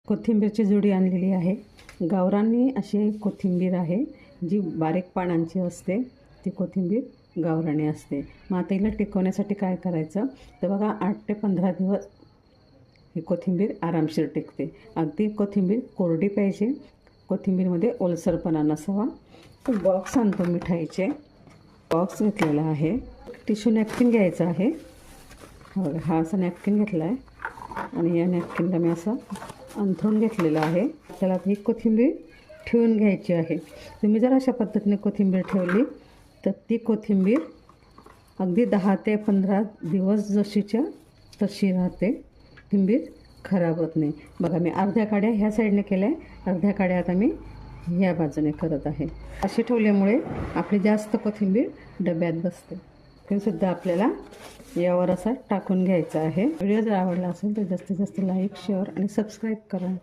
कोथिंबीरची जुडी आणलेली आहे. गावरानी अशी कोथिंबीर आहे, जी बारीक पानांची असते. ती कोथिंबीर गावरानी असते. मग आता हिला टिकवण्यासाठी काय करायचं तर बघा, 8 ते 15 दिवस ही कोथिंबीर आरामशीर टिकते. अगदी कोथिंबीर कोरडी पाहिजे, कोथिंबीरमध्ये ओलसरपणा नसावा. तर बॉक्स आणतो मिठाईचे, बॉक्स घेतलेला आहे. टिश्यू नॅपकिन घ्यायचं आहे. हा असा नॅपकिन घेतला आहे आणि या नॅपकिनला मी असं अंथरून घेतलेलं आहे. त्याला ही कोथिंबीर ठेवून घ्यायची आहे. तुम्ही जर अशा पद्धतीने कोथिंबीर ठेवली तर ती कोथिंबीर अगदी 10 ते 15 दिवस जशीच्या तशी राहते. कोथिंबीर खराब होत नाही. बघा, मी अर्ध्या काड्या ह्या साईडने केल्या, अर्ध्या काड्या आता मी ह्या बाजूने करत आहे. अशी ठेवल्यामुळे आपली जास्त कोथिंबीर डब्यात बसते. ते सुद्धा आपल्याला यावर असा टाकून घ्यायचा आहे. व्हिडिओ जर आवडला असेल तर जास्तीत जास्त लाईक, शेअर आणि सबस्क्राईब करा.